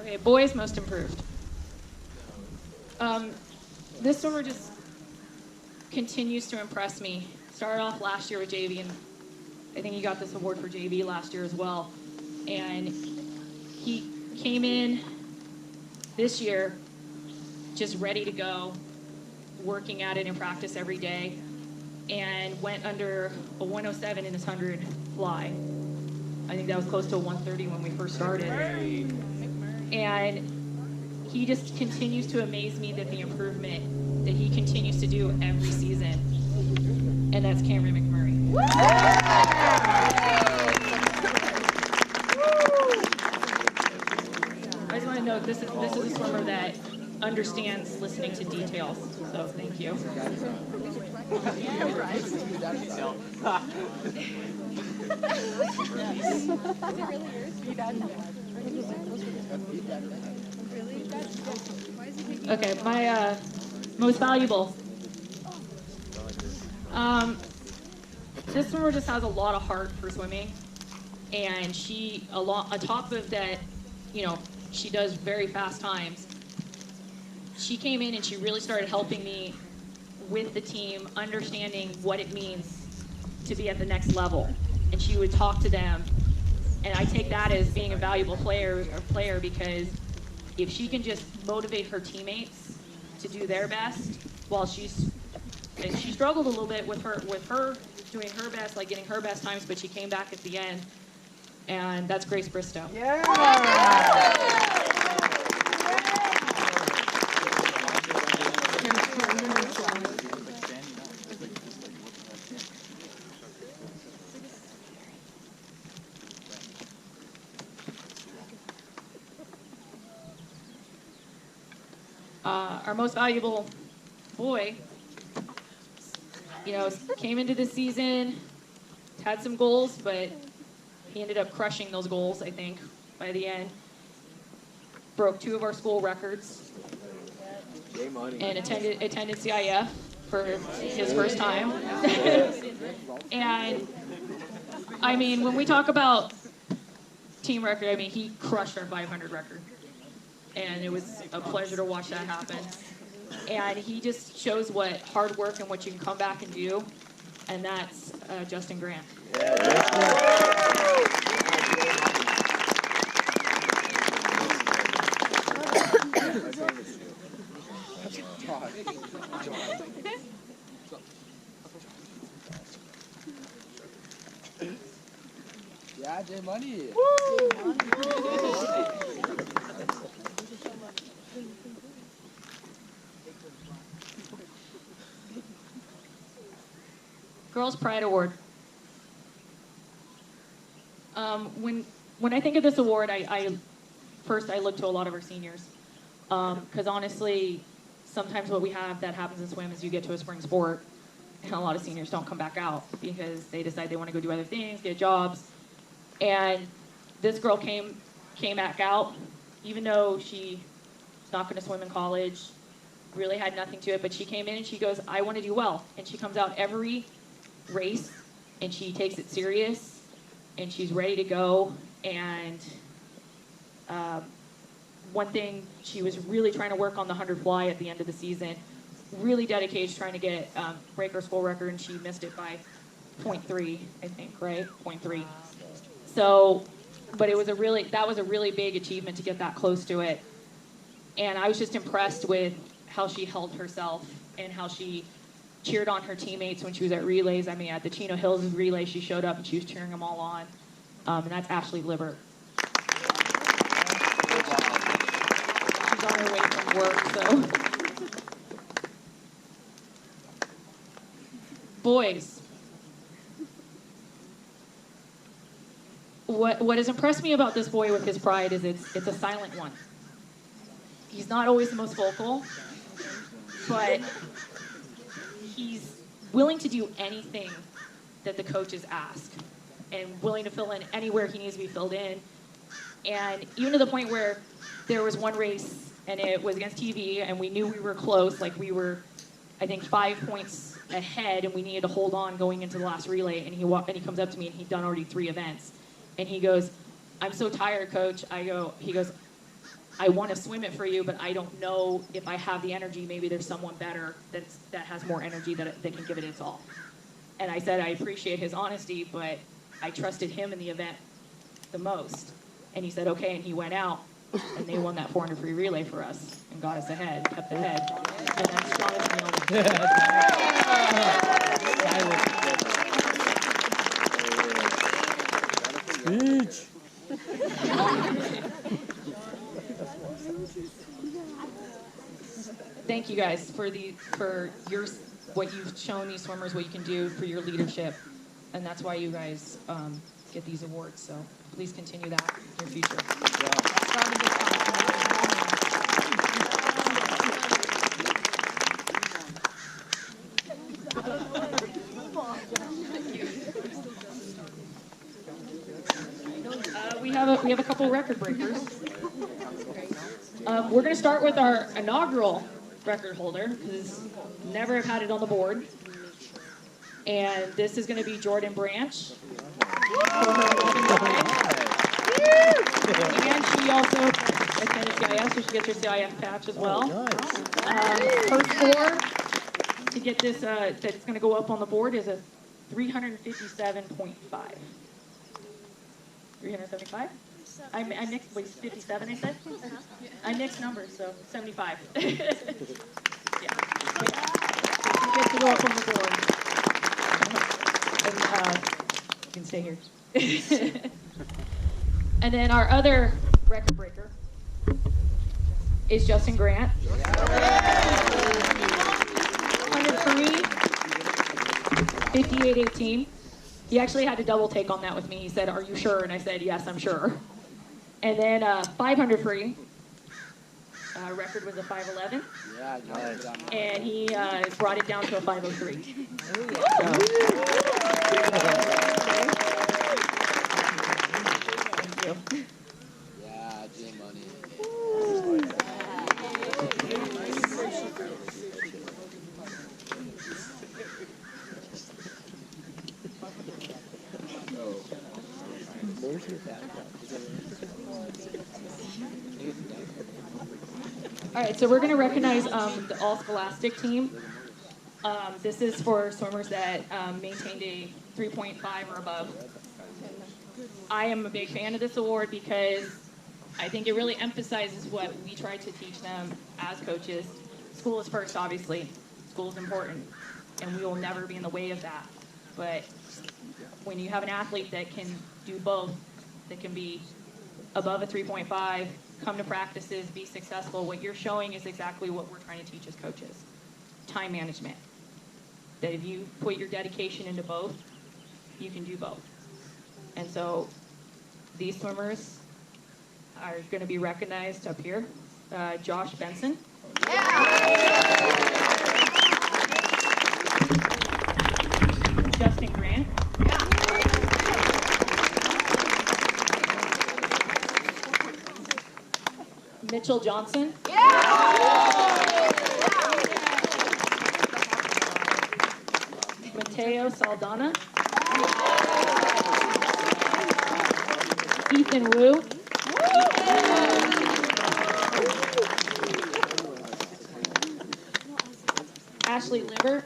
Okay, boys most improved. This swimmer just continues to impress me. Started off last year with JV, and I think he got this award for JV last year as well. And he came in this year just ready to go, working at it in practice every day, and went under a 107 in his 100 fly. I think that was close to a 130 when we first started. And he just continues to amaze me that the improvement that he continues to do every season. And that's Cameron McMurray. I just want to note this is a swimmer that understands listening to details. So thank you. Okay, my most valuable. This swimmer just has a lot of heart for swimming, and she, on top of that, you know, she does very fast times. She came in and she really started helping me with the team, understanding what it means to be at the next level. And she would talk to them, and I take that as being a valuable player because if she can just motivate her teammates to do their best while she struggled a little bit with her doing her best, like getting her best times, but she came back at the end, and that's Grace Bristow. Yeah. Our most valuable boy, you know, came into the season, had some goals, but he ended up crushing those goals, I think, by the end. Broke 2 of our school records and attended CIF for his first time. And, I mean, when we talk about team record, I mean, he crushed our 500 record. And it was a pleasure to watch that happen. And he just shows what hard work and what you can come back and do, and that's Justin Grant. Yeah, J Money. Girls Pride Award. When I think of this award, I look to a lot of our seniors, because honestly, sometimes what we have that happens in swim is you get to a spring sport, and a lot of seniors don't come back out because they decide they want to go do other things, get jobs, and this girl came back out, even though she's not going to swim in college, really had nothing to it, but she came in and she goes, I want to do well, and she comes out every race and she takes it serious and she's ready to go. And one thing, she was really trying to work on the 100 fly at the end of the season, really dedicated to trying to get break her school record, and she missed it by 0.3, I think, right? 0.3. So, but that was a really big achievement to get that close to it. And I was just impressed with how she held herself and how she cheered on her teammates when she was at relays. I mean, at the Chino Hills relay, she showed up and she was cheering them all on. And that's Ashley Libbert. She's on her way from work, so. Boys. What has impressed me about this boy with his pride is it's a silent one. He's not always the most vocal, but he's willing to do anything that the coaches ask and willing to fill in anywhere he needs to be filled in. And even to the point where there was one race and it was against TV and we knew we were close, like we were, I think, 5 points ahead and we needed to hold on going into the last relay, and he comes up to me and he'd done already 3 events. And he goes, I'm so tired, coach. He goes, I want to swim it for you, but I don't know if I have the energy. Maybe there's someone better that has more energy that can give it its all. And I said I appreciate his honesty, but I trusted him in the event the most. And he said, okay, and he went out, and they won that 400 free relay for us and got us ahead, kept ahead. And that's Jonathan Beach. Thank you guys for what you've shown these swimmers, what you can do for your leadership, and that's why you guys get these awards. So please continue that in your future. We have a couple record breakers. We're going to start with our inaugural record holder, because never have had it on the board. And this is going to be Jordan Branch. And she also attended CIF, so she gets her CIF patch as well. Her score to get this, that's going to go up on the board, is a 357.5. 375? I mixed, wait, 57 I said? I mixed numbers, so 75. Yeah. You get to go up on the board. And, you can stay here. And then our other record breaker is Justin Grant. 100 free, 58.18. He actually had to double take on that with me. He said, "Are you sure?" And I said, "Yes, I'm sure." And then 500 free. Record was a 511. Yeah, nice. And he brought it down to a 503. Thank you. Yeah, J Money. All right, so we're going to recognize the all-scholastic team. This is for swimmers that maintained a 3.5 or above. I am a big fan of this award because I think it really emphasizes what we try to teach them as coaches. School is first, obviously. School is important, and we will never be in the way of that. But when you have an athlete that can do both, that can be above a 3.5, come to practices, be successful, what you're showing is exactly what we're trying to teach as coaches. Time management. That if you put your dedication into both, you can do both. And so these swimmers are going to be recognized up here. Josh Benson. Justin Grant. Mitchell Johnson. Mateo Saldana. Ethan Wu. Ashley Liver.